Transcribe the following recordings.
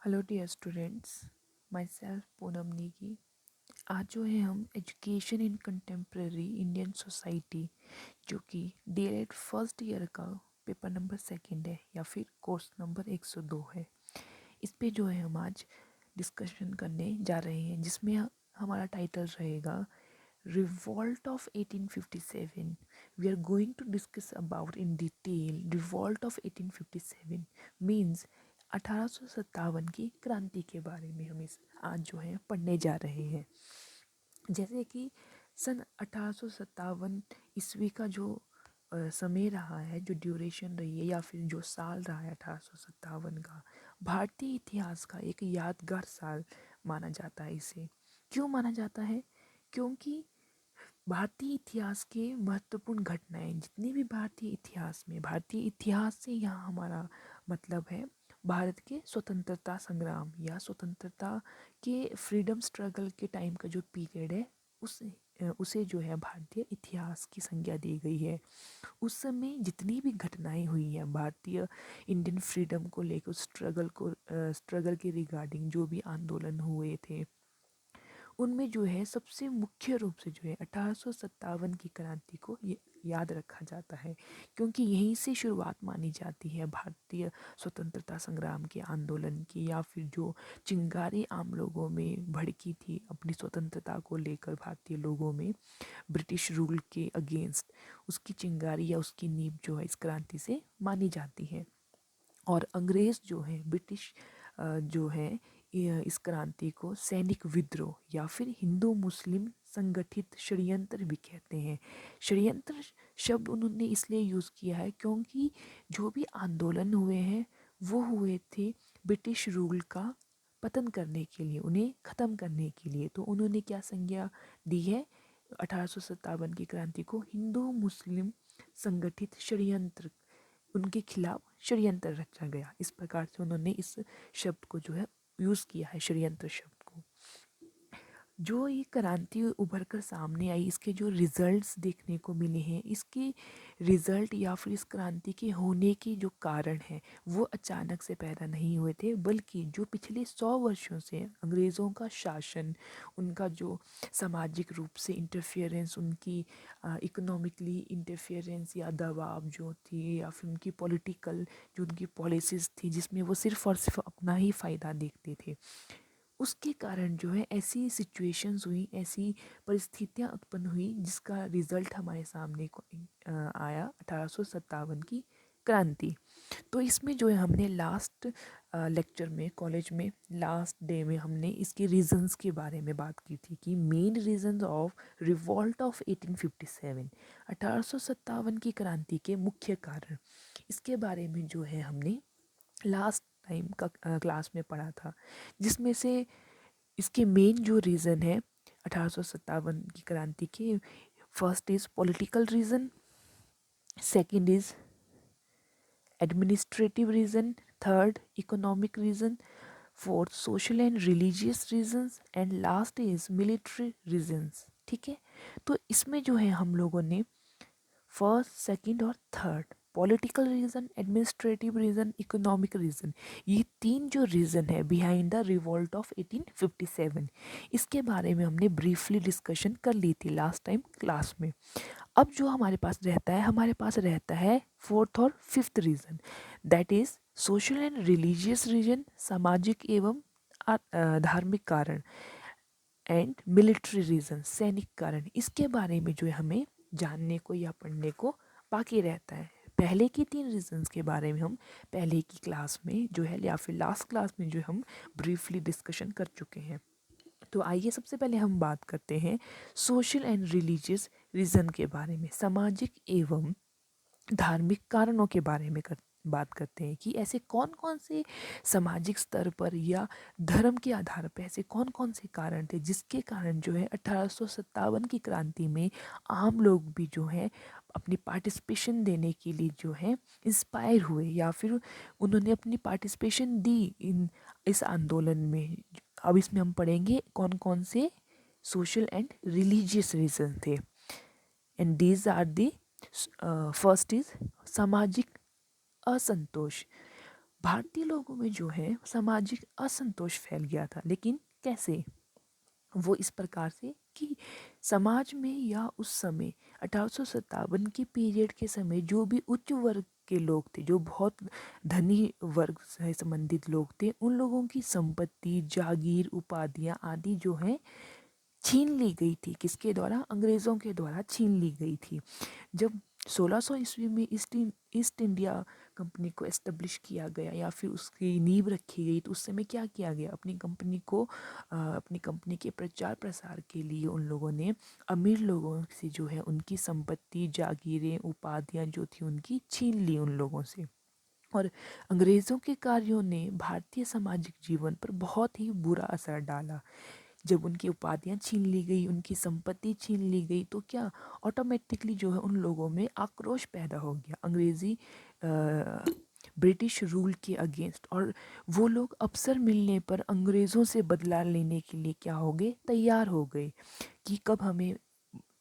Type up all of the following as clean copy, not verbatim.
Hello dear students, my self Poonam Negi. आज जो है हम education in contemporary Indian society, जो कि डीएलएड फर्स्ट ईयर का पेपर नंबर सेकंड है या फिर कोर्स नंबर 102 है, इस पे जो है हम आज डिस्कशन करने जा रहे हैं, जिसमें हमारा टाइटल रहेगा Revolt of 1857. We are going to discuss about in detail Revolt of 1857 means 1857 की क्रांति के बारे में हम इस आज जो है पढ़ने जा रहे हैं। जैसे कि सन 1857 ईस्वी का जो समय रहा है, जो ड्यूरेशन रही है या फिर जो साल रहा है 1857 का, भारतीय इतिहास का एक यादगार साल माना जाता है। इसे क्यों माना जाता है? क्योंकि भारतीय इतिहास के महत्वपूर्ण घटनाएं, जितनी भी भारतीय इतिहास से यहाँ हमारा मतलब है भारत के स्वतंत्रता संग्राम या स्वतंत्रता के फ्रीडम स्ट्रगल के टाइम का जो पीरियड है, उसे जो है भारतीय इतिहास की संज्ञा दी गई है। उस समय जितनी भी घटनाएं हुई हैं भारतीय इंडियन फ्रीडम को लेकर, स्ट्रगल के रिगार्डिंग जो भी आंदोलन हुए थे, उनमें जो है सबसे मुख्य रूप से जो है 1857 की क्रांति को याद रखा जाता है, क्योंकि यहीं से शुरुआत मानी जाती है भारतीय स्वतंत्रता संग्राम के आंदोलन की, या फिर जो चिंगारी आम लोगों में भड़की थी अपनी स्वतंत्रता को लेकर, भारतीय लोगों में ब्रिटिश रूल के अगेंस्ट, उसकी चिंगारी या उसकी नींव जो है इस क्रांति से मानी जाती है। और अंग्रेज़ जो है, ब्रिटिश जो है, इस क्रांति को सैनिक विद्रोह या फिर हिंदू मुस्लिम संगठित षड्यंत्र भी कहते हैं। षड्यंत्र शब्द उन्होंने इसलिए यूज़ किया है क्योंकि जो भी आंदोलन हुए हैं वो हुए थे ब्रिटिश रूल का पतन करने के लिए, उन्हें ख़त्म करने के लिए। तो उन्होंने क्या संज्ञा दी है 1857 की क्रांति को? हिंदू मुस्लिम संगठित षड्यंत्र, उनके खिलाफ षड्यंत्र रचा गया। इस प्रकार से उन्होंने इस शब्द को जो है यूज़ किया है, षड्यंत्र शब्द को। जो ये क्रांति उभर कर सामने आई, इसके जो रिजल्ट्स देखने को मिले हैं, इसके रिजल्ट या फिर इस क्रांति के होने के जो कारण हैं, वो अचानक से पैदा नहीं हुए थे, बल्कि जो पिछले 100 वर्षों से अंग्रेज़ों का शासन, उनका जो सामाजिक रूप से इंटरफेरेंस, उनकी इकोनॉमिकली इंटरफेरेंस या दबाव जो थी, या फिर उनकी पॉलिटिकल जो उनकी पॉलिसीज़ थी, जिसमें वो सिर्फ और सिर्फ अपना ही फ़ायदा देखते थे, उसके कारण जो है ऐसी सिचुएशंस हुई, ऐसी परिस्थितियां उत्पन्न हुई, जिसका रिजल्ट हमारे सामने को आया 1857 की क्रांति। तो इसमें जो है हमने लास्ट लेक्चर में, कॉलेज में लास्ट डे में हमने इसके रीजंस के बारे में बात की थी कि main reasons of revolt of 1857, 1857 की क्रांति के मुख्य कारण, इसके बारे में जो है हमने लास्ट टाइम का क्लास में पढ़ा था, जिसमें से इसके मेन जो रीज़न है 1857 की क्रांति के, first is political reason, second is administrative reason, third economic reason, fourth social and religious reasons, and last is military reasons. ठीक है, तो इसमें जो है हम लोगों ने फर्स्ट, सेकंड और third, political reason, administrative reason, economic reason, ये तीन जो रीज़न है बिहाइंड द रिवॉल्ट ऑफ 1857, इसके बारे में हमने ब्रीफली डिस्कशन कर ली थी लास्ट टाइम क्लास में। अब जो हमारे पास रहता है फोर्थ और fifth reason, that is social and religious reason, सामाजिक एवं धार्मिक कारण, एंड मिलिट्री रीजन, सैनिक कारण। इसके बारे में जो है हमें जानने को या पढ़ने को बाकी रहता है। पहले की तीन रीजंस के बारे में हम पहले की क्लास में जो है, या फिर लास्ट क्लास में जो हम ब्रीफली डिस्कशन कर चुके हैं। तो आइए सबसे पहले हम बात करते हैं सोशल एंड रिलीजियस रीजन के बारे में, सामाजिक एवं धार्मिक कारणों के बारे में बात करते हैं कि ऐसे कौन कौन से सामाजिक स्तर पर या धर्म के आधार पर ऐसे कौन कौन से कारण थे, जिसके कारण जो है 1857 की क्रांति में आम लोग भी जो है अपनी पार्टिसिपेशन देने के लिए जो है इंस्पायर हुए, या फिर उन्होंने अपनी पार्टिसिपेशन दी इस आंदोलन में। अब इसमें हम पढ़ेंगे कौन कौन से सोशल एंड रिलीजियस रीजन थे, and these are the first is सामाजिक असंतोष। भारतीय लोगों में जो है सामाजिक असंतोष फैल गया था, लेकिन कैसे? वो इस प्रकार से कि समाज में या उस समय 1857 के पीरियड के समय जो भी उच्च वर्ग के लोग थे, जो बहुत धनी वर्ग से संबंधित लोग थे, उन लोगों की संपत्ति, जागीर, उपाधियां आदि जो हैं छीन ली गई थी। किसके द्वारा? अंग्रेज़ों के द्वारा छीन ली गई थी। जब 1600 ईस्वी में ईस्ट इंडिया कंपनी को एस्टेब्लिश किया गया या फिर उसकी नींव रखी गई, तो उस समय क्या किया गया? अपनी कंपनी के प्रचार प्रसार के लिए उन लोगों ने अमीर लोगों से जो है उनकी संपत्ति, जागीरें, उपाधियां जो थी उनकी छीन ली उन लोगों से। और अंग्रेज़ों के कार्यों ने भारतीय सामाजिक जीवन पर बहुत ही बुरा असर डाला। जब उनकी उपाधियां छीन ली गई, उनकी संपत्ति छीन ली गई, तो क्या ऑटोमेटिकली जो है उन लोगों में आक्रोश पैदा हो गया अंग्रेजी ब्रिटिश रूल के अगेंस्ट। और वो लोग अवसर मिलने पर अंग्रेज़ों से बदला लेने के लिए क्या हो गए? तैयार हो गए कि कब हमें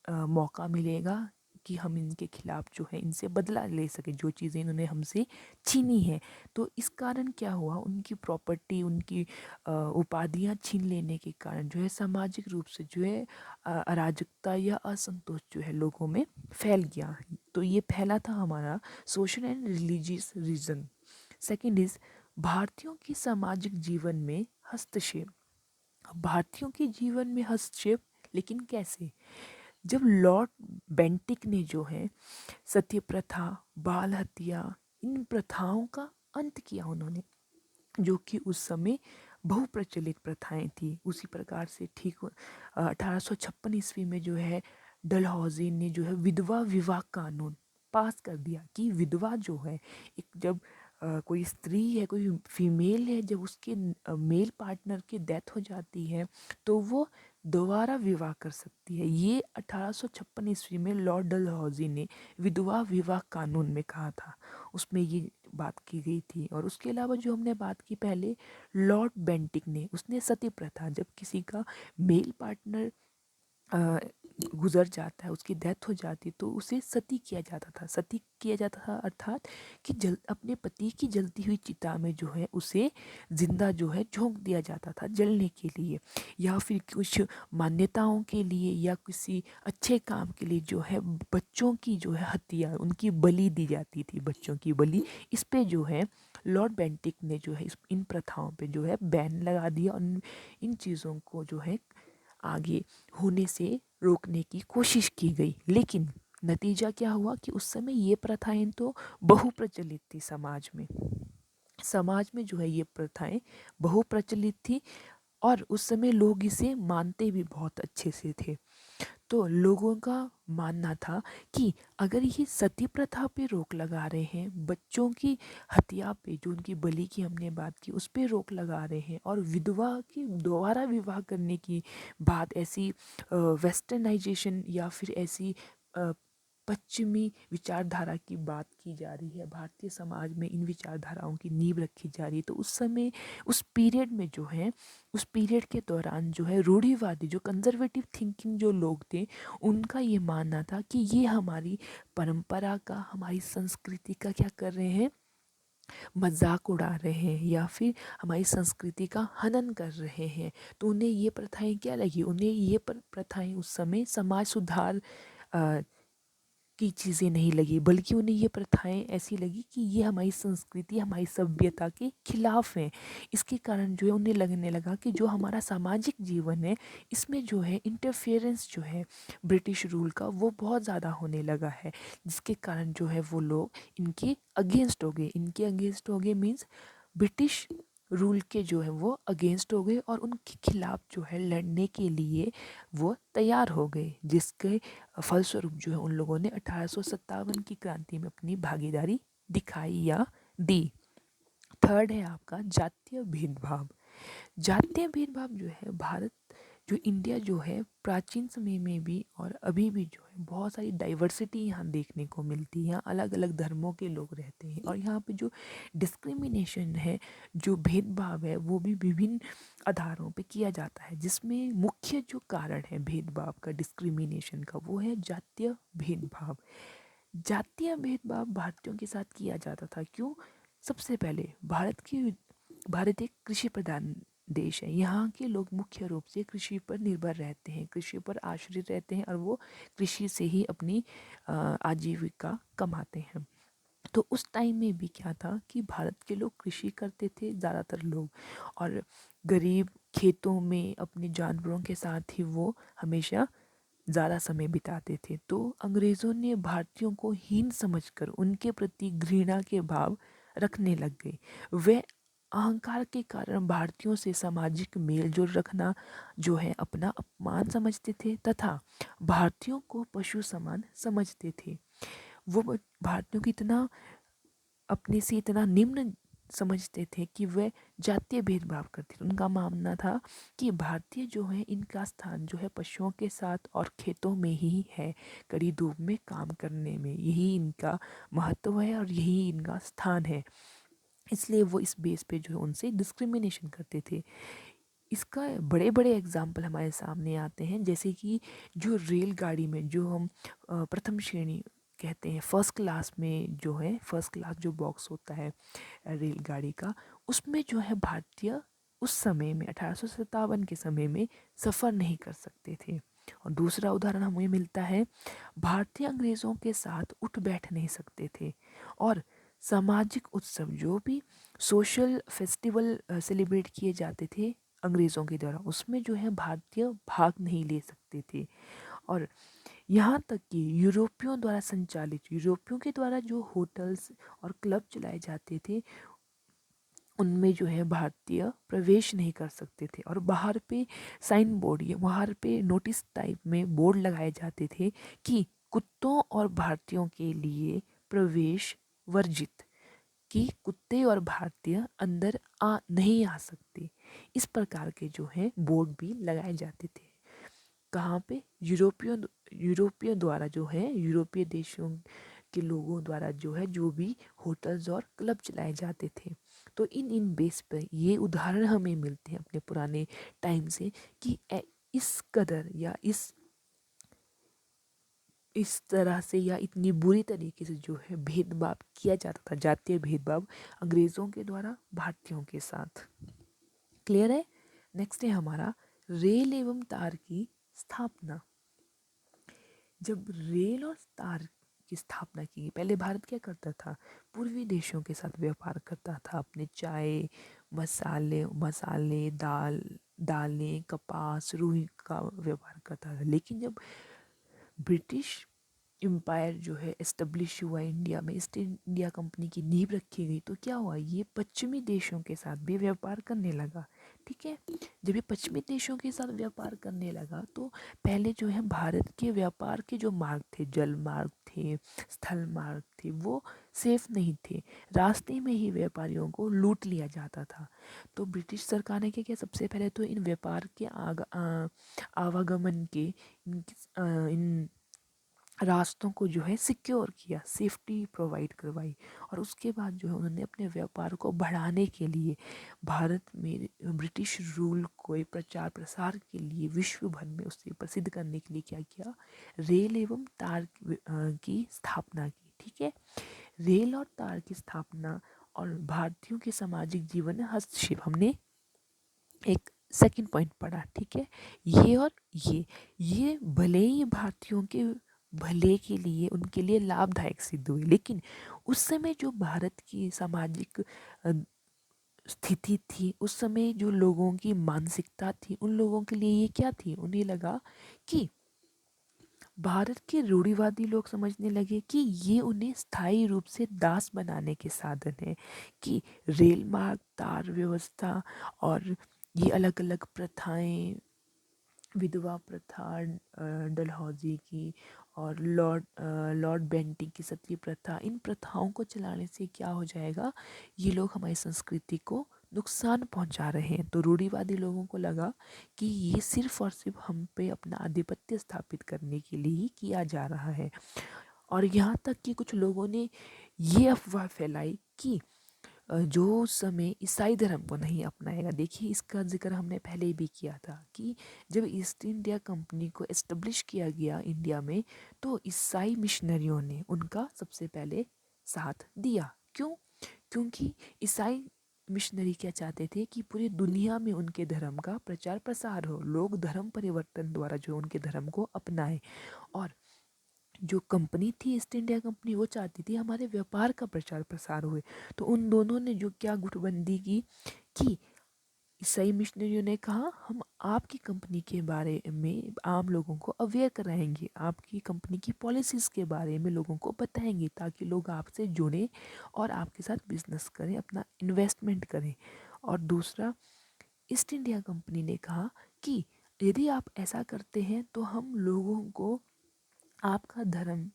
मौका मिलेगा कि हम इनके खिलाफ जो है इनसे बदला ले सके, जो चीज़ें इन्होंने हमसे छीनी है। तो इस कारण क्या हुआ? उनकी प्रॉपर्टी, उनकी उपाधियां छीन लेने के कारण जो है सामाजिक रूप से जो है अराजकता या असंतोष जो है लोगों में फैल गया। तो ये पहला था हमारा social and religious reason. Second is भारतीयों के सामाजिक जीवन में हस्तक्षेप। भारतीयों के जीवन में हस्तक्षेप, लेकिन कैसे? जब लॉर्ड बेंटिक ने जो है सत्य प्रथा, बाल हत्या, इन प्रथाओं का अंत किया उन्होंने, जो कि उस समय बहुप्रचलित प्रथाएं थी। उसी प्रकार से ठीक 1856 ईस्वी में जो है डलहौजी ने जो है विधवा विवाह कानून पास कर दिया कि विधवा जो है, एक जब कोई स्त्री है, कोई फीमेल है, जब उसके मेल पार्टनर की डेथ हो जाती है तो वो दोबारा विवाह कर सकती है। ये 1856 ईस्वी में लॉर्ड डलहौजी ने विधवा विवाह कानून में कहा था, उसमें ये बात की गई थी। और उसके अलावा जो हमने बात की पहले, लॉर्ड बेंटिक ने, उसने सती प्रथा, जब किसी का मेल पार्टनर गुजर जाता है, उसकी डेथ हो जाती है, तो उसे सती किया जाता था। सती किया जाता था अर्थात कि अपने पति की जलती हुई चिता में जो है उसे जिंदा जो है झोंक दिया जाता था जलने के लिए, या फिर कुछ मान्यताओं के लिए या किसी अच्छे काम के लिए जो है बच्चों की जो है हत्या, उनकी बलि दी जाती थी, बच्चों की बलि। इस पे जो है लॉर्ड बेंटिक ने जो है इन प्रथाओं पे जो है बैन लगा दिया और इन चीज़ों को जो है आगे होने से रोकने की कोशिश की गई। लेकिन नतीजा क्या हुआ कि उस समय ये प्रथाएं तो बहुप्रचलित थी समाज में। समाज में जो है ये प्रथाएं बहुप्रचलित थी और उस समय लोग इसे मानते भी बहुत अच्छे से थे। तो लोगों का मानना था कि अगर ये सती प्रथा पे रोक लगा रहे हैं, बच्चों की हत्या पे, जो उनकी बलि की हमने बात की उस पे रोक लगा रहे हैं, और विधवा की दोबारा विवाह करने की बात, ऐसी वेस्टर्नाइजेशन या फिर ऐसी अ, पश्चिमी विचारधारा की बात की जा रही है, भारतीय समाज में इन विचारधाराओं की नींव रखी जा रही है, तो उस समय उस पीरियड में जो है, उस पीरियड के दौरान जो है रूढ़िवादी, जो कंजर्वेटिव थिंकिंग जो लोग थे, उनका ये मानना था कि ये हमारी परंपरा का, हमारी संस्कृति का क्या कर रहे हैं? मजाक उड़ा रहे हैं या फिर हमारी संस्कृति का हनन कर रहे हैं। तो उन्हें ये प्रथाएं क्या लगी? उन्हें ये प्रथाएं उस समय समाज सुधार अ, की चीज़ें नहीं लगी, बल्कि उन्हें ये प्रथाएं ऐसी लगी कि ये हमारी संस्कृति, हमारी सभ्यता के खिलाफ हैं। इसके कारण जो है उन्हें लगने लगा कि जो हमारा सामाजिक जीवन है, इसमें जो है इंटरफेरेंस जो है ब्रिटिश रूल का वो बहुत ज़्यादा होने लगा है, जिसके कारण जो है वो लोग इनके अगेंस्ट हो गए। इनके अगेंस्ट हो गए मीन्स ब्रिटिश रूल के जो है वो अगेंस्ट हो गए और उनके खिलाफ जो है लड़ने के लिए वो तैयार हो गए, जिसके फलस्वरूप जो है उन लोगों ने 1857 की क्रांति में अपनी भागीदारी दिखाई या दी। थर्ड है आपका जातीय भेदभाव। जातीय भेदभाव जो है भारत, जो इंडिया जो है प्राचीन समय में भी और अभी भी जो है बहुत सारी डाइवर्सिटी यहाँ देखने को मिलती है। यहाँ अलग अलग धर्मों के लोग रहते हैं और यहाँ पे जो डिस्क्रिमिनेशन है, जो भेदभाव है, वो भी विभिन्न आधारों पे किया जाता है, जिसमें मुख्य जो कारण है भेदभाव का, डिस्क्रिमिनेशन का, वो है जातीय भेदभाव। जातीय भेदभाव भारतीयों के साथ किया जाता था। क्यों? सबसे पहले भारत एक कृषि प्रधान देश है। यहाँ के लोग मुख्य रूप से कृषि पर निर्भर रहते हैं, कृषि पर आश्रित रहते हैं और वो कृषि से ही अपनी आजीविका कमाते हैं। तो उस टाइम में भी क्या था कि भारत के लोग कृषि करते थे ज़्यादातर लोग, और गरीब खेतों में अपने जानवरों के साथ ही वो हमेशा ज़्यादा समय बिताते थे। तो अंग्रेज़ों ने भारतीयों को हीन समझकर उनके प्रति घृणा के भाव रखने लग गए। वे अहंकार के कारण भारतीयों से सामाजिक मेल जोल रखना जो है अपना अपमान समझते थे, तथा भारतीयों को पशु समान समझते थे। वो भारतीयों को इतना अपने से इतना निम्न समझते थे कि वे जातीय भेदभाव करते थे। उनका मानना था कि भारतीय जो है इनका स्थान जो है पशुओं के साथ और खेतों में ही है, कड़ी धूप में काम करने में, यही इनका महत्व है और यही इनका स्थान है। इसलिए वो इस बेस पे जो है उनसे डिस्क्रिमिनेशन करते थे। इसका बड़े बड़े एग्जाम्पल हमारे सामने आते हैं, जैसे कि जो रेलगाड़ी में जो हम प्रथम श्रेणी कहते हैं, फर्स्ट क्लास में जो है, फर्स्ट क्लास जो बॉक्स होता है रेलगाड़ी का, उसमें जो है भारतीय उस समय में 1857 के समय में सफ़र नहीं कर सकते थे। और दूसरा उदाहरण हमें मिलता है, भारतीय अंग्रेज़ों के साथ उठ बैठ नहीं सकते थे, और सामाजिक उत्सव जो भी सोशल फेस्टिवल सेलिब्रेट किए जाते थे अंग्रेज़ों के द्वारा, उसमें जो है भारतीय भाग नहीं ले सकते थे। और यहाँ तक कि यूरोपियों के द्वारा जो होटल्स और क्लब चलाए जाते थे, उनमें जो है भारतीय प्रवेश नहीं कर सकते थे। और बाहर पे साइन बोर्ड या बाहर पे नोटिस टाइप में बोर्ड लगाए जाते थे कि कुत्तों और भारतीयों के लिए प्रवेश वर्जित, कि कुत्ते और भारतीय अंदर नहीं आ सकते। इस प्रकार के जो है बोर्ड भी लगाए जाते थे। कहाँ पे? यूरोपियों द्वारा जो है, यूरोपीय देशों के लोगों द्वारा जो है, जो भी होटल्स और क्लब चलाए जाते थे। तो इन बेस पर ये उदाहरण हमें मिलते हैं अपने पुराने टाइम से कि इस कदर या इस तरह से या इतनी बुरी तरीके से जो है भेदभाव किया जाता था, जातीय भेदभाव अंग्रेज़ों के द्वारा भारतीयों के साथ। क्लियर है? नेक्स्ट है हमारा रेल एवं तार की स्थापना। जब रेल और तार की स्थापना की गई, पहले भारत क्या करता था? पूर्वी देशों के साथ व्यापार करता था, अपने चाय, मसाले, दालें, कपास, रुई का व्यापार करता था। लेकिन जब ब्रिटिश एम्पायर जो है एस्टेब्लिश हुआ इंडिया में, ईस्ट इंडिया कंपनी की नींव रखी गई, तो क्या हुआ, ये पश्चिमी देशों के साथ भी व्यापार करने लगा। ठीक है, जब ये पश्चिमी देशों के साथ व्यापार करने लगा, तो पहले जो है भारत के व्यापार के जो मार्ग थे, जल मार्ग थे, स्थल मार्ग थे, वो सेफ नहीं थे। रास्ते में ही व्यापारियों को लूट लिया जाता था। तो ब्रिटिश सरकार ने क्या किया, सबसे पहले तो इन व्यापार के आवागमन के इन रास्तों को जो है सिक्योर किया, सेफ्टी प्रोवाइड करवाई। और उसके बाद जो है उन्होंने अपने व्यापार को बढ़ाने के लिए भारत में ब्रिटिश रूल को प्रचार प्रसार के लिए विश्व भर में उसे प्रसिद्ध करने के लिए क्या किया, रेल एवं तार की स्थापना की। ठीक है, रेल और तार की स्थापना और भारतीयों के सामाजिक जीवन में हस्तक्षेप, हमने एक सेकंड पॉइंट पढ़ा। ठीक है, ये और ये भले ही भारतीयों के भले के लिए, उनके लिए लाभदायक सिद्ध हुए, लेकिन उस समय जो भारत की सामाजिक अ, स्थिति थी, उस समय जो लोगों की मानसिकता थी, उन लोगों के लिए ये क्या थी, उन्हें लगा कि भारत के रूढ़िवादी लोग समझने लगे कि ये उन्हें स्थायी रूप से दास बनाने के साधन है, कि रेल मार्ग, तार व्यवस्था और ये अलग अलग प्रथाएं, विधवा प्रथा, डलहौजी की और लॉर्ड बेंटिंग की सती प्रथा, इन प्रथाओं को चलाने से क्या हो जाएगा, ये लोग हमारी संस्कृति को नुकसान पहुंचा रहे हैं। तो रूढ़िवादी लोगों को लगा कि ये सिर्फ और सिर्फ हम पे अपना आधिपत्य स्थापित करने के लिए ही किया जा रहा है। और यहाँ तक कि कुछ लोगों ने ये अफवाह फैलाई कि जो उस समय ईसाई धर्म को नहीं अपनाएगा। देखिए, इसका जिक्र हमने पहले भी किया था कि जब ईस्ट इंडिया कंपनी को एस्टेब्लिश किया गया इंडिया में, तो ईसाई मिशनरियों ने उनका सबसे पहले साथ दिया। क्यों? क्योंकि ईसाई मिशनरी क्या चाहते थे कि पूरी दुनिया में उनके धर्म का प्रचार प्रसार हो, लोग धर्म परिवर्तन द्वारा जो उनके धर्म को अपनाएं। और जो कंपनी थी ईस्ट इंडिया कंपनी, वो चाहती थी हमारे व्यापार का प्रचार प्रसार हुए। तो उन दोनों ने जो क्या गुटबंदी की कि ईसाई मिशनरियों ने कहा हम आपकी कंपनी के बारे में आम लोगों को अवेयर कराएंगे, आपकी कंपनी की पॉलिसीज के बारे में लोगों को बताएंगे, ताकि लोग आपसे जुड़ें और आपके साथ बिजनेस करें, अपना इन्वेस्टमेंट करें। और दूसरा, ईस्ट इंडिया कंपनी ने कहा कि यदि आप ऐसा करते हैं तो हम लोगों को आपका धर्म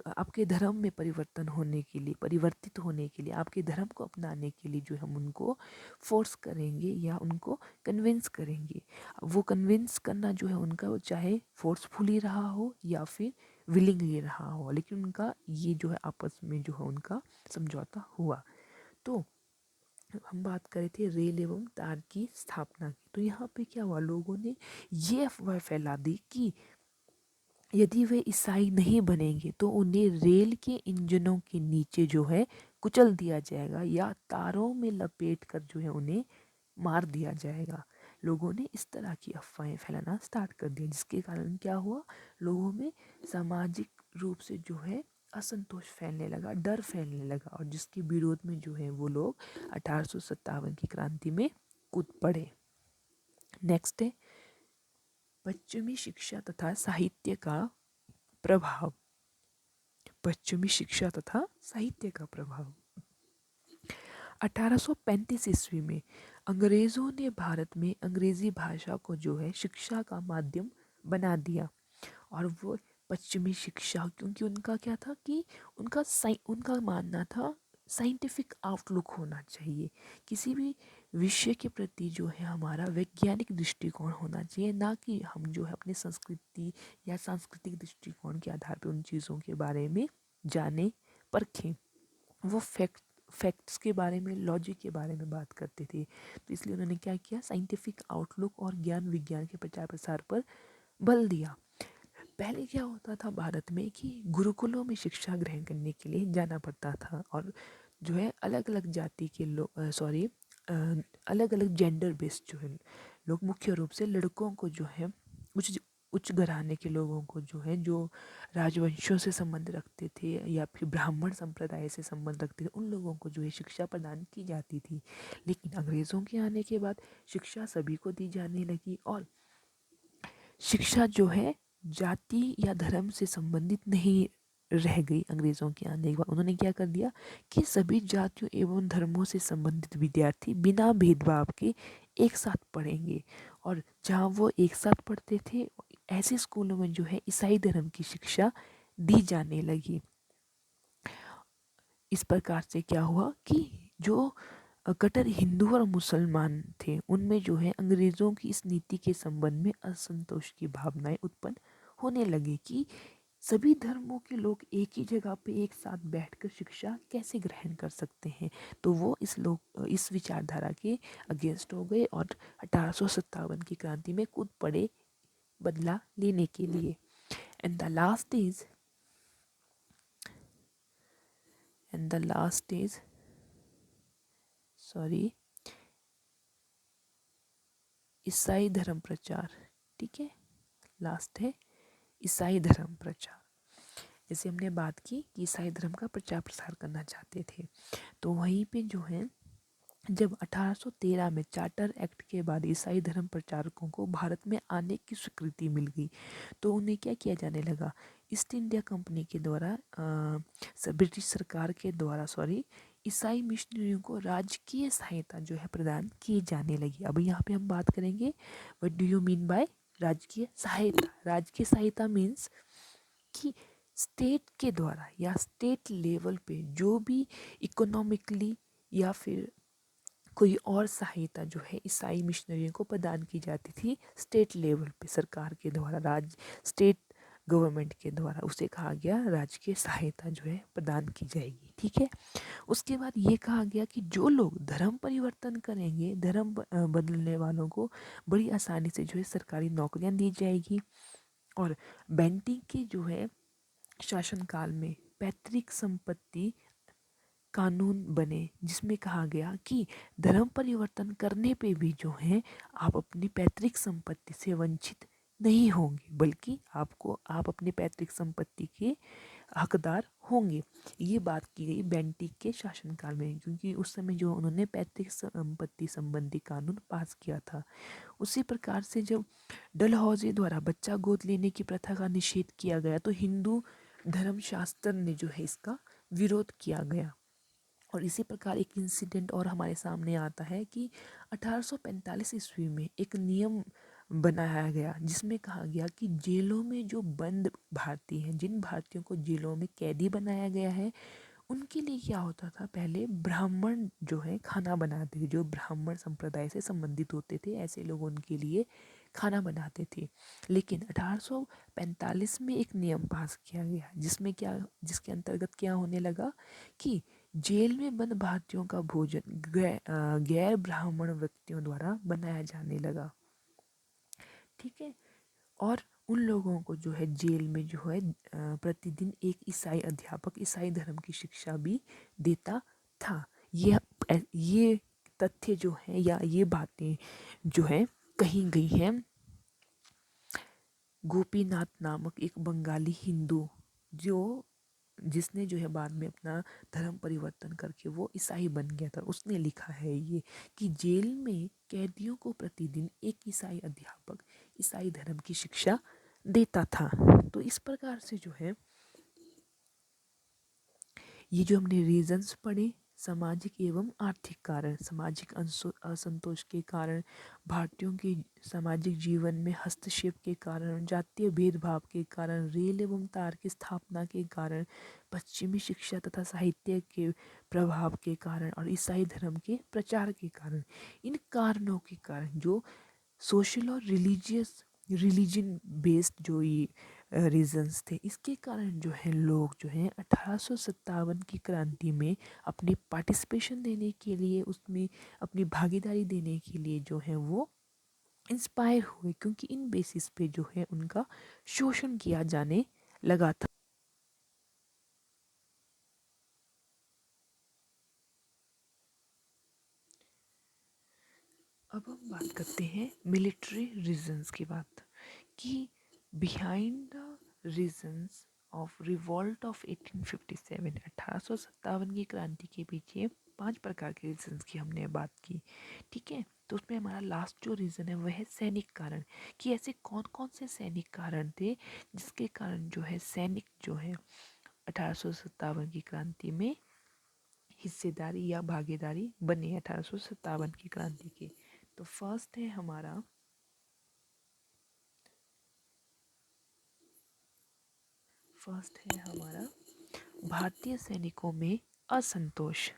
आपके धर्म में परिवर्तन होने के लिए, परिवर्तित होने के लिए, आपके धर्म को अपनाने के लिए जो हम उनको फोर्स करेंगे या उनको कन्विंस करेंगे। वो कन्विंस करना जो है उनका, वो चाहे फोर्सफुली रहा हो या फिर विलिंगली रहा हो, लेकिन उनका ये जो है आपस में जो है उनका समझौता हुआ। तो हम बात कर रहे थे रेल एवं तार की स्थापना की। तो यहाँ पे क्या हुआ, लोगों ने ये अफवाह फैला दी कि यदि वे ईसाई नहीं बनेंगे तो उन्हें रेल के इंजनों के नीचे जो है कुचल दिया जाएगा या तारों में लपेट कर जो है उन्हें मार दिया जाएगा। लोगों ने इस तरह की अफवाहें फैलाना स्टार्ट कर दिया, जिसके कारण क्या हुआ, लोगों में सामाजिक रूप से जो है असंतोष फैलने लगा, डर फैलने लगा, और जिसके विरोध में जो है वो लोग 1857 की क्रांति में कूद पड़े। नेक्स्ट है पश्चिमी शिक्षा तथा साहित्य का प्रभाव। पश्चिमी शिक्षा तथा साहित्य का प्रभाव। 1835 ईस्वी में अंग्रेजों ने भारत में अंग्रेजी भाषा को जो है शिक्षा का माध्यम बना दिया। और वो पश्चिमी शिक्षा, क्योंकि उनका क्या था कि उनका मानना था साइंटिफिक आउटलुक होना चाहिए, किसी भी विषय के प्रति जो है हमारा वैज्ञानिक दृष्टिकोण होना चाहिए, ना कि हम जो है अपनी संस्कृति या सांस्कृतिक दृष्टिकोण के आधार पर उन चीज़ों के बारे में जाने परखें। वो फैक्ट्स के बारे में, लॉजिक के बारे में बात करते थे। तो इसलिए उन्होंने क्या किया, साइंटिफिक आउटलुक और ज्ञान विज्ञान के प्रचार प्रसार पर बल दिया। पहले क्या होता था भारत में कि गुरुकुलों में शिक्षा ग्रहण करने के लिए जाना पड़ता था, और जो है अलग अलग जाति के लोग, अलग अलग जेंडर बेस्ड जो है लोग, मुख्य रूप से लड़कों को जो है उच्च उच्च घराने के लोगों को जो है, जो राजवंशों से संबंध रखते थे या फिर ब्राह्मण संप्रदाय से संबंध रखते थे, उन लोगों को जो है शिक्षा प्रदान की जाती थी। लेकिन अंग्रेज़ों के आने के बाद शिक्षा सभी को दी जाने लगी, और शिक्षा जो है जाति या धर्म से संबंधित नहीं रह गई। अंग्रेज़ों के आने के बाद उन्होंने क्या कर दिया कि सभी जातियों एवं धर्मों से संबंधित विद्यार्थी बिना भेदभाव के एक साथ पढ़ेंगे, और जहाँ वो एक साथ पढ़ते थे ऐसे स्कूलों में जो है ईसाई धर्म की शिक्षा दी जाने लगी। इस प्रकार से क्या हुआ कि जो कट्टर हिंदू और मुसलमान थे, उनमें जो है अंग्रेज़ों की इस नीति के संबंध में असंतोष की भावनाएं उत्पन्न होने लगी कि सभी धर्मों के लोग एक ही जगह पे एक साथ बैठकर शिक्षा कैसे ग्रहण कर सकते हैं। तो वो इस विचारधारा के अगेंस्ट हो गए और 1857 की क्रांति में कूद पड़े बदला लेने के लिए। And the last is sorry ईसाई धर्म प्रचार। ठीक है, लास्ट है ईसाई धर्म प्रचार। जैसे हमने बात की कि ईसाई धर्म का प्रचार प्रसार करना चाहते थे, तो वहीं पे जो है जब 1813 में चार्टर एक्ट के बाद ईसाई धर्म प्रचारकों को भारत में आने की स्वीकृति मिल गई, तो उन्हें क्या किया जाने लगा, ईस्ट इंडिया कंपनी के द्वारा ब्रिटिश सरकार के द्वारा ईसाई मिशनरियों को राजकीय सहायता जो है प्रदान की जाने लगी। अब यहाँ पे हम बात करेंगे what do you mean by राजकीय सहायता। राजकीय सहायता मीन्स कि स्टेट के द्वारा या स्टेट लेवल पे जो भी इकोनॉमिकली या फिर कोई और सहायता जो है ईसाई मिशनरियों को प्रदान की जाती थी स्टेट लेवल पे, सरकार के द्वारा, स्टेट गवर्नमेंट के द्वारा, उसे कहा गया राजकीय सहायता जो है प्रदान की जाएगी। ठीक है, उसके बाद ये कहा गया कि जो लोग धर्म परिवर्तन करेंगे, धर्म बदलने वालों को बड़ी आसानी से जो है सरकारी नौकरियां दी जाएगी, और बेंटिंग के जो है शासनकाल में पैतृक संपत्ति कानून बने जिसमें कहा गया कि धर्म परिवर्तन करने पे भी जो है आप अपनी पैतृक संपत्ति से वंचित नहीं होंगे, बल्कि आप अपनी पैतृक संपत्ति के हकदार होंगे। ये बात की गई बेंटिक के शासनकाल में, क्योंकि उस समय जो उन्होंने पैतृक संपत्ति संबंधी कानून पास किया था। उसी प्रकार से जब डलहौजी द्वारा बच्चा गोद लेने की प्रथा का निषेध किया गया तो हिंदू धर्मशास्त्र ने जो है इसका विरोध किया गया। और इसी प्रकार एक इंसिडेंट और हमारे सामने आता है कि 1845 ईस्वी में एक नियम बनाया गया जिसमें कहा गया कि जेलों में जो बंद भारतीय हैं, जिन भारतीयों को जेलों में कैदी बनाया गया है, उनके लिए क्या होता था, पहले ब्राह्मण जो है खाना बनाते थे, जो ब्राह्मण संप्रदाय से संबंधित होते थे ऐसे लोग उनके लिए खाना बनाते थे। लेकिन 1845 में एक नियम पास किया गया जिसके अंतर्गत क्या होने लगा कि जेल में बंद भारतीयों का भोजन गैर ब्राह्मण व्यक्तियों द्वारा बनाया जाने लगा। ठीक है। और उन लोगों को जो है जेल में जो है प्रतिदिन एक ईसाई अध्यापक ईसाई धर्म की शिक्षा भी देता था। ये तथ्य जो है या ये बातें जो है कही गई हैं गोपीनाथ नामक एक बंगाली हिंदू जिसने जो है बाद में अपना धर्म परिवर्तन करके वो ईसाई बन गया था। उसने लिखा है ये कि जेल में कैदियों को प्रतिदिन एक ईसाई अध्यापक ईसाई धर्म की शिक्षा देता था। तो इस प्रकार से जो है ये जो हमने रीजंस पढ़े, सामाजिक एवं आर्थिक कारण, सामाजिक असंतोष के कारण, भारतीयों के सामाजिक जीवन में हस्तक्षेप के कारण, जातीय भेदभाव के कारण, रेल एवं तार की स्थापना के कारण, पश्चिमी शिक्षा तथा साहित्य के प्रभाव के कारण और ईसाई धर्म के प्रचार के कारण, इन कारणों के कारण जो सोशल और रिलीजन बेस्ड जो ये रीजंस थे, इसके कारण जो है लोग जो हैं 1857 की क्रांति में अपनी पार्टिसिपेशन देने के लिए, उसमें अपनी भागीदारी देने के लिए जो है वो इंस्पायर हुए, क्योंकि इन बेसिस पे जो है उनका शोषण किया जाने लगा था। अब हम बात करते हैं मिलिट्री रीजंस की बात, कि behind the reasons of revolt of 1857, 1857 की क्रांति के पीछे 5 प्रकार के रीजंस की हमने बात की। ठीक है। तो उसमें हमारा लास्ट जो रीज़न है वह है सैनिक कारण, कि ऐसे कौन कौन से सैनिक कारण थे जिसके कारण जो है सैनिक जो है 1857 की क्रांति में हिस्सेदारी या भागीदारी बने 1857 की क्रांति के। तो फर्स्ट है हमारा भारतीय सैनिकों में असंतोष।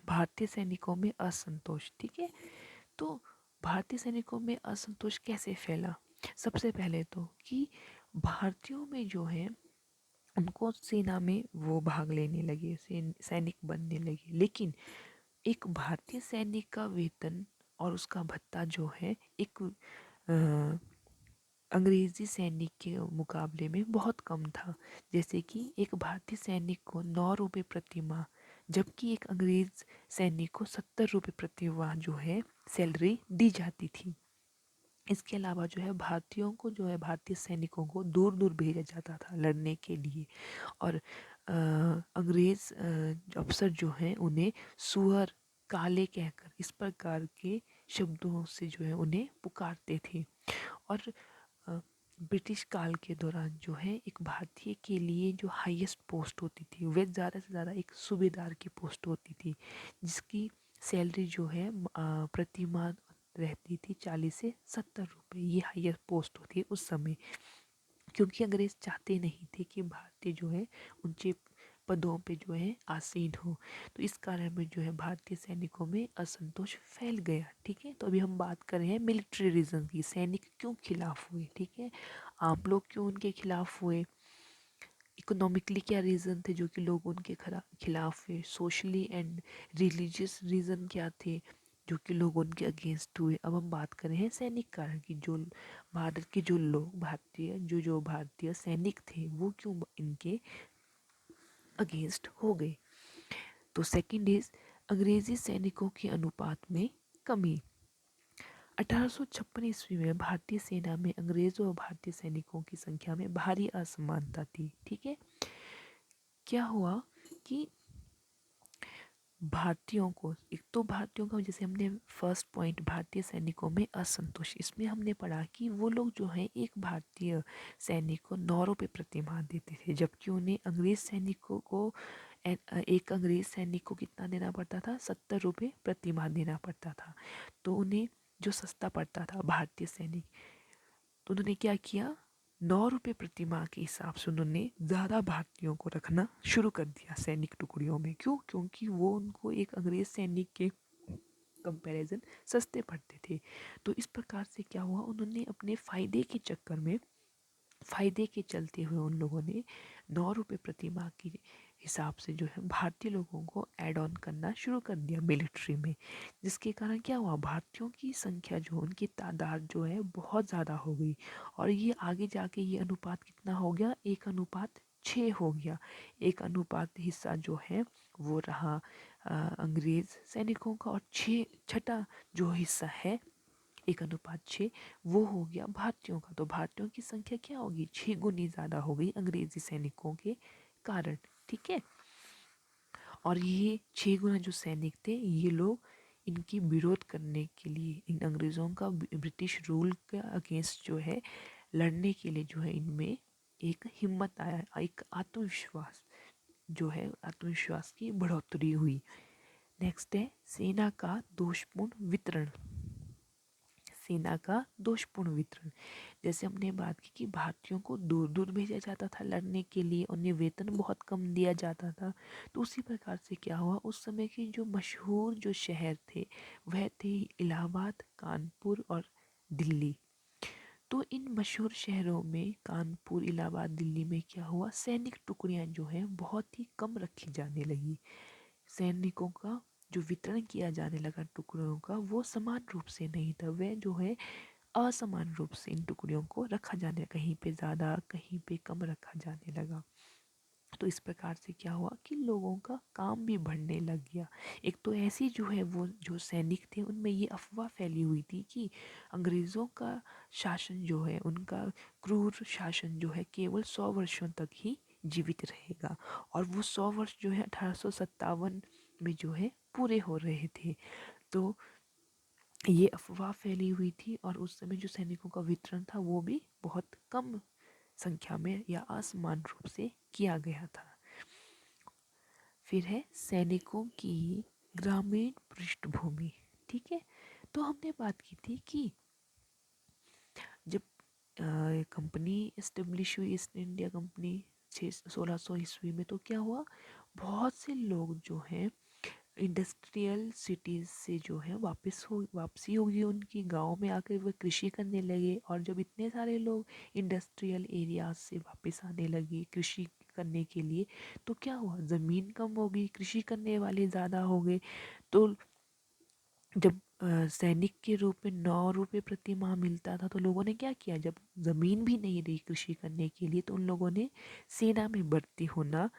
भारतीय सैनिकों में असंतोष। ठीक है। तो भारतीय सैनिकों में असंतोष कैसे फैला? सबसे पहले तो कि भारतीयों में जो है उनको सेना में वो भाग लेने लगे, सैनिक बनने लगे, लेकिन एक भारतीय सैनिक का वेतन और उसका भत्ता जो है एक अंग्रेजी सैनिक के मुकाबले में बहुत कम था। जैसे कि एक भारतीय सैनिक को 9 रुपये प्रति माह, जबकि एक अंग्रेज सैनिक को 70 रुपये प्रति माह जो है सैलरी दी जाती थी। इसके अलावा जो है भारतीयों को जो है भारतीय सैनिकों को दूर दूर भेजा जाता था लड़ने के लिए, और अंग्रेज अफसर जो हैं उन्हें सुअर, काले कहकर इस प्रकार के शब्दों से जो है उन्हें पुकारते थे। और ब्रिटिश काल के दौरान जो है एक भारतीय के लिए जो हाईएस्ट पोस्ट होती थी वह ज़्यादा से ज़्यादा एक सूबेदार की पोस्ट होती थी, जिसकी सैलरी जो है प्रति माह रहती थी 40 से 70 रुपये। ये हाईएस्ट पोस्ट होती है उस समय, क्योंकि अंग्रेज चाहते नहीं थे कि भारतीय जो है ऊंचे पदों पे जो है आसीन हो। तो इस कारण में जो है भारतीय सैनिकों में असंतोष फैल गया। ठीक है। तो अभी हम बात कर रहे हैं मिलिट्री रीजन की, सैनिक क्यों खिलाफ हुए। ठीक है। आम लोग क्यों उनके खिलाफ हुए, इकोनॉमिकली क्या रीज़न थे जो कि लोग उनके खिलाफ हुए, सोशली एंड रिलीजियस रीज़न क्या थे जो कि लोग उनके अगेंस्ट हुए। अब हम बात कर रहे हैं सैनिक कारण की, जो भारत के जो लोग भारतीय सैनिक थे वो क्यों इनके अगेंस्ट हो गए। तो सेकंड इज अंग्रेजी सैनिकों के अनुपात में कमी। 1856 ईस्वी में भारतीय सेना में अंग्रेजों और भारतीय सैनिकों की संख्या में भारी असमानता थी। ठीक है, क्या हुआ कि भारतीयों को, एक तो भारतीयों का, जैसे हमने फर्स्ट पॉइंट भारतीय सैनिकों में असंतोष, इसमें हमने पढ़ा कि वो लोग जो है एक भारतीय सैनिक को 9 रुपये प्रतिमाह देते थे, जबकि उन्हें अंग्रेज सैनिकों को एक अंग्रेज सैनिक को कितना देना पड़ता था, 70 रुपये प्रतिमाह देना पड़ता था। तो उन्हें जो सस्ता पड़ता था भारतीय सैनिक, तो उन्होंने क्या किया, 9 रुपये प्रतिमाह के हिसाब से उन्होंने ज़्यादा भारतीयों को रखना शुरू कर दिया सैनिक टुकड़ियों में। क्यों? क्योंकि वो उनको एक अंग्रेज सैनिक के कंपैरिजन सस्ते पड़ते थे। तो इस प्रकार से क्या हुआ, उन्होंने अपने फ़ायदे के चक्कर में, फ़ायदे के चलते हुए उन लोगों ने 9 रुपये प्रतिमाह के हिसाब से जो है भारतीय लोगों को ऐड ऑन करना शुरू कर दिया मिलिट्री में, जिसके कारण क्या हुआ, भारतीयों की संख्या जो, उनकी तादाद जो है बहुत ज़्यादा हो गई। और ये आगे जाके ये अनुपात कितना हो गया, 1:6 हो गया। 1 अनुपात हिस्सा जो है वो रहा अंग्रेज सैनिकों का, और छठा जो हिस्सा है 1:6 वो हो गया भारतीयों का। तो भारतीयों की संख्या क्या होगी, 6 गुनी ज़्यादा हो गई अंग्रेजी सैनिकों के कारण। ठीक है, और ये 6 गुना जो सैनिक थे, ये लोग इनकी विरोध करने के लिए, इन अंग्रेज़ों का ब्रिटिश रूल के अगेंस्ट जो है लड़ने के लिए जो है इनमें एक हिम्मत आया, एक आत्मविश्वास जो है, आत्मविश्वास की बढ़ोतरी हुई। नेक्स्ट है सेना का दोषपूर्ण वितरण। सेना का दोषपूर्ण वितरण, जैसे हमने बात की कि भारतीयों को दूर दूर भेजा जाता था लड़ने के लिए, उन्हें वेतन बहुत कम दिया जाता था। तो उसी प्रकार से क्या हुआ, उस समय के जो मशहूर जो शहर थे वह थे इलाहाबाद, कानपुर और दिल्ली। तो इन मशहूर शहरों में कानपुर, इलाहाबाद, दिल्ली में क्या हुआ, सैनिक टुकड़ियां जो हैं बहुत ही कम रखी जाने लगी। सैनिकों का जो वितरण किया जाने लगा टुकड़ों का, वो समान रूप से नहीं था, वह जो है असमान रूप से इन टुकड़ियों को रखा जाने, कहीं पे ज़्यादा कहीं पे कम रखा जाने लगा। तो इस प्रकार से क्या हुआ कि लोगों का काम भी बढ़ने लग गया। एक तो ऐसी जो है वो जो सैनिक थे उनमें ये अफवाह फैली हुई थी कि अंग्रेज़ों का शासन जो है, उनका क्रूर शासन जो है केवल 100 वर्षों तक ही जीवित रहेगा, और वो 100 वर्ष जो है 1857 में जो है पूरे हो रहे थे। तो ये अफवाह फैली हुई थी, और उस समय जो सैनिकों का वितरण था वो भी बहुत कम संख्या में या असमान रूप से किया गया था। फिर है सैनिकों की ग्रामीण पृष्ठभूमि। ठीक है, तो हमने बात की थी कि जब कंपनी इस्टेब्लिश हुई, ईस्ट इंडिया कंपनी 1600 ईस्वी में, तो क्या हुआ, बहुत से लोग जो हैं इंडस्ट्रियल सिटीज़ से जो है वापसी होगी उनकी, गांव में आकर वह कृषि करने लगे। और जब इतने सारे लोग इंडस्ट्रियल एरियाज से वापस आने लगे कृषि करने के लिए, तो क्या हुआ, ज़मीन कम हो गई, कृषि करने वाले ज़्यादा हो गए। तो जब सैनिक के रूप में 9 रुपये प्रति माह मिलता था, तो लोगों ने क्या किया, जब ज़मीन भी नहीं रही कृषि करने के लिए, तो उन लोगों ने सेना में भर्ती होना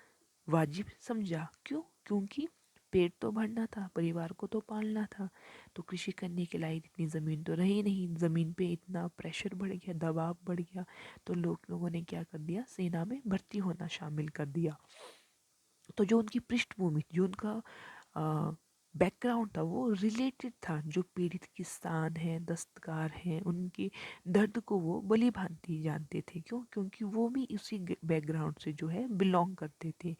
वाजिब समझा। क्यों? क्योंकि पेट तो भरना था, परिवार को तो पालना था। तो कृषि करने के लायक इतनी ज़मीन तो रही नहीं, ज़मीन पे इतना प्रेशर बढ़ गया, दबाव बढ़ गया, तो लोगों ने क्या कर दिया, सेना में भर्ती होना शामिल कर दिया। तो जो उनकी पृष्ठभूमि, जो उनका बैकग्राउंड था, वो रिलेटेड था, जो पीड़ित किसान हैं, दस्तकार हैं, उनके दर्द को वो भली भांति जानते थे। क्यों? क्योंकि वो भी उसी बैकग्राउंड से जो है बिलोंग करते थे,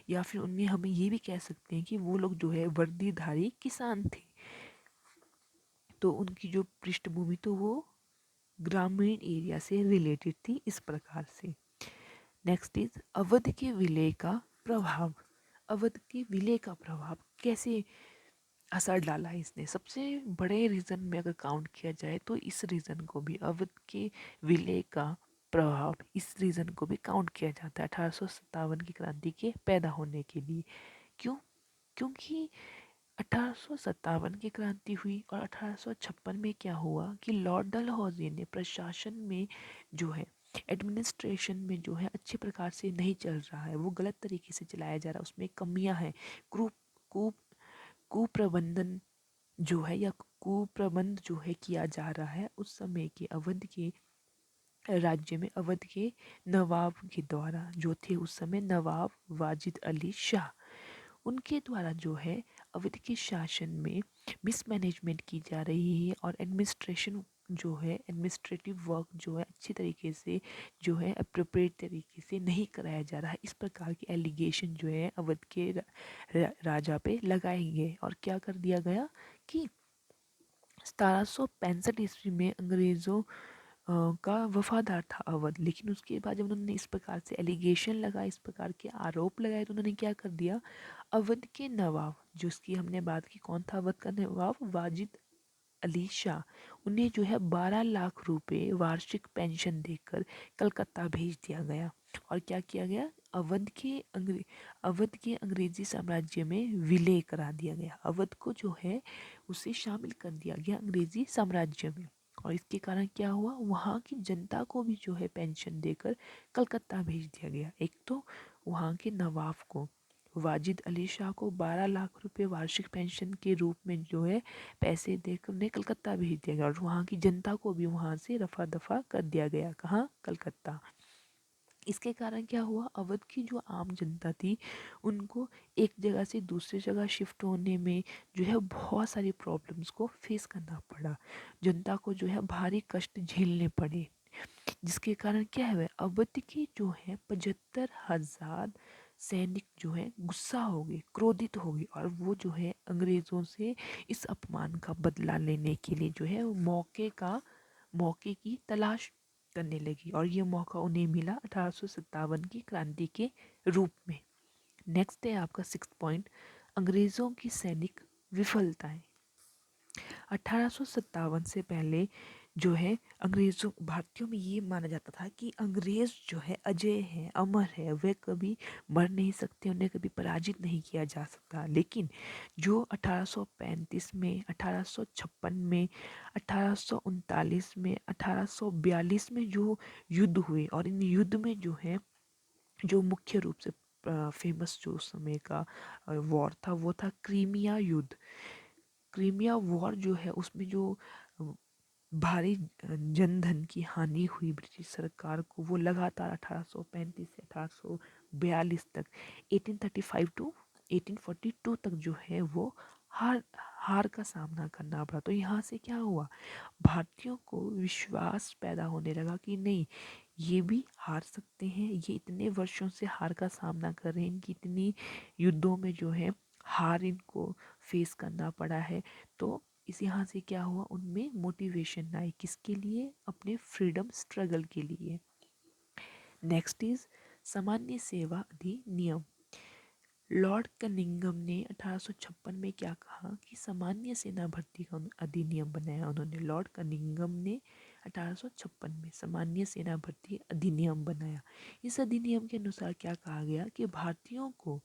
या फिर उनमें हमें ये भी कह सकते हैं कि वो लोग जो है वर्दीधारी किसान थे। तो उनकी जो पृष्ठभूमि, तो वो ग्रामीण एरिया से रिलेटेड थी, इस प्रकार से। नेक्स्ट इज अवध के विलय का प्रभाव। अवध के विलय का प्रभाव कैसे असर डाला है इसने, सबसे बड़े रीज़न में अगर काउंट किया जाए तो इस रीज़न को भी, अवध के विलय का प्रभाव, इस रीज़न को भी काउंट किया जाता है 1857 की क्रांति के पैदा होने के लिए। क्यों? क्योंकि 1857 की क्रांति हुई, और 1856 में क्या हुआ कि लॉर्ड डलहौजी ने प्रशासन में जो है, एडमिनिस्ट्रेशन में जो है अच्छे प्रकार से नहीं चल रहा है, वो गलत तरीके से चलाया जा रहा है, उसमें कमियां हैं, कु कुप्रबंधन जो है या कुप्रबंध जो है किया जा रहा है उस समय के अवध के राज्य में, अवध के नवाब के द्वारा, जो थे उस समय नवाब वाजिद अली शाह, उनके द्वारा जो है अवध के शासन में मिसमैनेजमेंट की जा रही है और एडमिनिस्ट्रेशन जो है, एडमिनिस्ट्रेटिव वर्क जो है अच्छी तरीके से जो है अप्रोप्रिएट तरीके से नहीं कराया जा रहा है। इस प्रकार के एलिगेशन जो है अवध के राजा पे लगाए गए और क्या कर दिया गया कि 1765 ईस्वी में अंग्रेज़ों का वफादार था अवध, लेकिन उसके बाद जब उन्होंने इस प्रकार से एलिगेशन लगाए, इस प्रकार के आरोप लगाए, तो उन्होंने क्या कर दिया, अवध के नवाब, जिसकी हमने बात की, कौन था अवध का नवाब, वाजिद अली शाह, उन्हें जो है 12 लाख रुपए वार्षिक पेंशन देकर कलकत्ता भेज दिया गया। और क्या किया गया, अवध के अंग्रेजी साम्राज्य में विलय करा दिया गया, अवध को जो है उसे शामिल कर दिया गया अंग्रेजी साम्राज्य में। और इसके कारण क्या हुआ, वहाँ की जनता को भी जो है पेंशन देकर कलकत्ता भेज दिया गया। एक तो वहाँ के नवाब को, वाजिद अली शाह को 12 लाख रुपए वार्षिक पेंशन के रूप में जो है पैसे देकर उन्हें कलकत्ता भेज दिया गया, और वहाँ की जनता को भी वहाँ से रफा दफा कर दिया गया। कहाँ, कलकत्ता। इसके कारण क्या हुआ, अवध की जो आम जनता थी उनको एक जगह से दूसरी जगह शिफ्ट होने में जो है बहुत सारी प्रॉब्लम्स को फेस करना पड़ा, जनता को जो है भारी कष्ट झेलने पड़े, जिसके कारण क्या है, अवध के जो है 75,000 सैनिक जो है गुस्सा हो गए, क्रोधित हो गए, और वो जो है अंग्रेज़ों से इस अपमान का बदला लेने के लिए जो है मौके की तलाश करने लगी, और ये मौका उन्हें मिला 1857 की क्रांति के रूप में। नेक्स्ट है आपका 6 पॉइंट, अंग्रेज़ों की सैनिक विफलताएं। 1857 से पहले जो है अंग्रेज़ों, भारतीयों में ये माना जाता था कि अंग्रेज़ जो है अजय है, अमर है, वे कभी मर नहीं सकते, उन्हें कभी पराजित नहीं किया जा सकता। लेकिन जो 1835 में, 1856 में, 1839 में, 1842 में जो युद्ध हुए, और इन युद्ध में जो है जो मुख्य रूप से फेमस जो उस समय का वॉर था वो था क्रीमिया युद्ध। क्रीमिया वॉर जो है उसमें जो भारी जनधन की हानि हुई ब्रिटिश सरकार को, वो लगातार 1835 से 1842 तक, 1835 टू 1842 तक जो है वो हार हार का सामना करना पड़ा। तो यहाँ से क्या हुआ, भारतीयों को विश्वास पैदा होने लगा कि नहीं, ये भी हार सकते हैं, ये इतने वर्षों से हार का सामना कर रहे हैं, इनकी इतनी युद्धों में जो है हार इनको फेस करना पड़ा है। तो इस यहाँ से क्या हुआ, उनमें मोटिवेशन आई, किसके लिए, अपने फ्रीडम स्ट्रगल के लिए। नेक्स्ट इज सामान्य सेवा अधिनियम। लॉर्ड कनिंघम ने 1856 में क्या कहा कि सामान्य सेना भर्ती का अधिनियम बनाया उन्होंने। लॉर्ड कनिंघम ने 1856 में सामान्य सेना भर्ती अधिनियम बनाया। इस अधिनियम के अनुसार क्या कहा गया कि भारतीयों को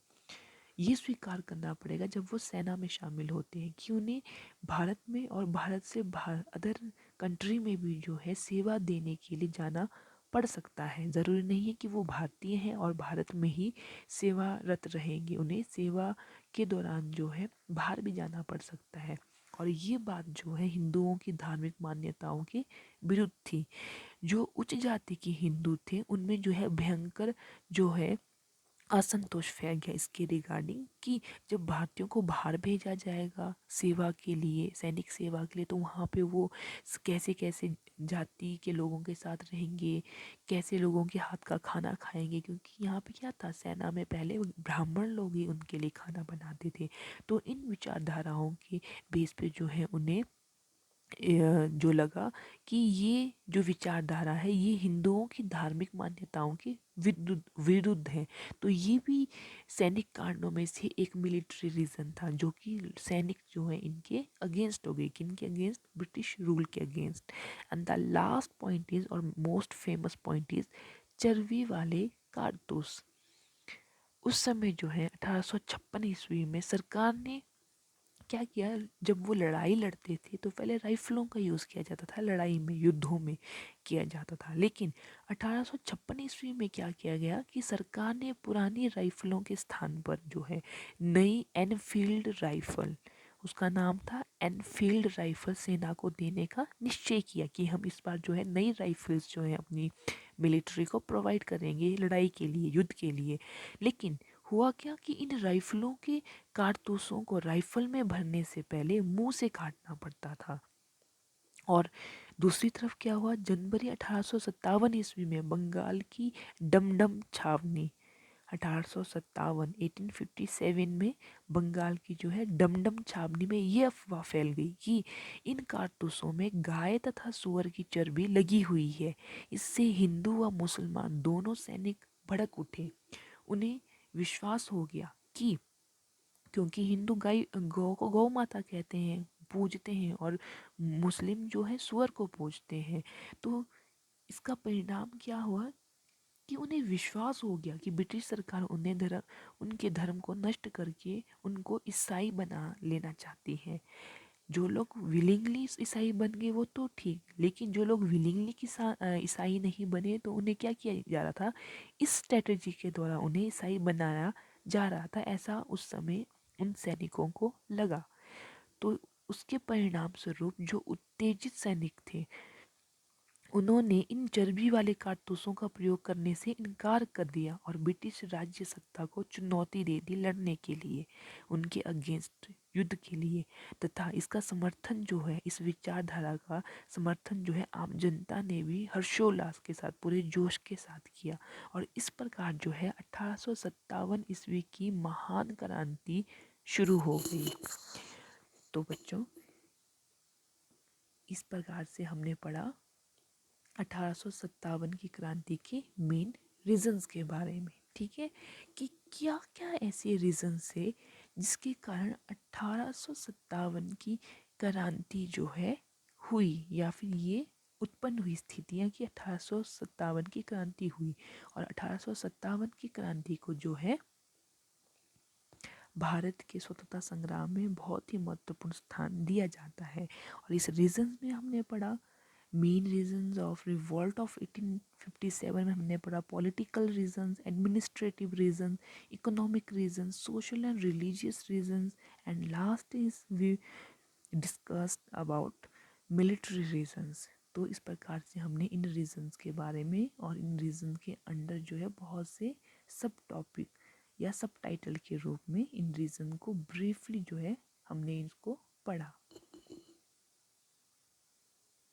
ये स्वीकार करना पड़ेगा जब वो सेना में शामिल होते हैं कि उन्हें भारत में और भारत से बाहर अदर कंट्री में भी जो है सेवा देने के लिए जाना पड़ सकता है। ज़रूरी नहीं है कि वो भारतीय हैं और भारत में ही सेवारत रहेंगे, उन्हें सेवा के दौरान जो है बाहर भी जाना पड़ सकता है। और ये बात जो है हिंदुओं की धार्मिक मान्यताओं के विरुद्ध थी। जो उच्च जाति के हिंदू थे उनमें जो है भयंकर जो है असंतोष फैल गया इसके रिगार्डिंग कि जब भारतीयों को बाहर भेजा जाएगा सेवा के लिए, सैनिक सेवा के लिए, तो वहाँ पे वो कैसे कैसे जाति के लोगों के साथ रहेंगे, कैसे लोगों के हाथ का खाना खाएंगे, क्योंकि यहाँ पे क्या था, सेना में पहले ब्राह्मण लोग ही उनके लिए खाना बनाते थे। तो इन विचारधाराओं के बेस पे जो है उन्हें जो लगा कि ये जो विचारधारा है ये हिंदुओं की धार्मिक मान्यताओं के विरुद्ध विरुद्ध है। तो ये भी सैनिक कांडों में से एक मिलिट्री रीजन था जो कि सैनिक जो है इनके अगेंस्ट हो गए, किनके अगेंस्ट, ब्रिटिश रूल के against. And the last point is और मोस्ट फेमस पॉइंट इज चर्बी वाले कारतूस। उस समय जो है 1856 ईस्वी में सरकार ने क्या किया, जब वो लड़ाई लड़ते थे तो पहले राइफलों का यूज़ किया जाता था, लड़ाई में युद्धों में किया जाता था। लेकिन 1856 ईस्वी में क्या किया गया कि सरकार ने पुरानी राइफलों के स्थान पर जो है नई एनफील्ड राइफल, उसका नाम था एनफील्ड राइफल, सेना को देने का निश्चय किया कि हम इस बार जो है नई राइफल्स जो है अपनी मिलिट्री को प्रोवाइड करेंगे लड़ाई के लिए, युद्ध के लिए। लेकिन हुआ क्या कि इन राइफलों के कारतूसों को राइफल में भरने से पहले मुंह से काटना पड़ता था। और दूसरी तरफ क्या हुआ, जनवरी 1857 ईस्वी में बंगाल की डमडम छावनी, 1857 1857 में बंगाल की जो है डमडम छावनी में ये अफवाह फैल गई कि इन कारतूसों में गाय तथा सुअर की चर्बी लगी हुई है। इससे हिंदू व मुसलमान दोनों सैनिक भड़क उठे। उन्हें विश्वास हो गया कि क्योंकि हिंदू गाय गौ को गौ माता कहते हैं, पूजते हैं, और मुस्लिम जो है सुअर को पूजते हैं, तो इसका परिणाम क्या हुआ कि उन्हें विश्वास हो गया कि ब्रिटिश सरकार उनके धर्म को नष्ट करके उनको ईसाई बना लेना चाहती है। जो लोग विलिंगली ईसाई बन गए वो तो ठीक, लेकिन जो लोग विलिंगली ईसाई नहीं बने तो उन्हें क्या किया जा रहा था, इस स्ट्रेटजी के द्वारा उन्हें ईसाई बनाया जा रहा था, ऐसा उस समय उन सैनिकों को लगा। तो उसके परिणाम स्वरूप जो उत्तेजित सैनिक थे उन्होंने इन चर्बी वाले कारतूसों का प्रयोग करने से इनकार कर दिया और ब्रिटिश राज्य सत्ता को चुनौती दे दी लड़ने के लिए, उनके अगेंस्ट युद्ध के लिए। तथा इसका समर्थन जो है, इस विचारधारा का समर्थन जो है आम जनता ने भी हर्षोल्लास के साथ, पूरे जोश के साथ किया। और इस प्रकार जो है 1857 ईस्वी की महान क्रांति शुरू हो गई। तो बच्चों, इस प्रकार से हमने पढ़ा 1857 की क्रांति के मेन रीजंस के बारे में। ठीक है, कि क्या क्या ऐसे रीजंस है जिसके कारण 1857 की क्रांति जो है हुई, या फिर ये उत्पन्न हुई स्थितियाँ कि 1857 की क्रांति हुई। और 1857 की क्रांति को जो है भारत के स्वतंत्रता संग्राम में बहुत ही महत्वपूर्ण स्थान दिया जाता है। और इस रीजंस में हमने पढ़ा main reasons of revolt of 1857 में हमने पढ़ा political reasons, administrative reasons, economic reasons, social and religious reasons, and last is we discussed about military reasons. तो इस प्रकार से हमने इन रीजंस के बारे में और इन रीजन के अंडर जो है बहुत से सब टॉपिक या सब टाइटल के रूप में इन रीजन को ब्रीफली जो है हमने इसको पढ़ा।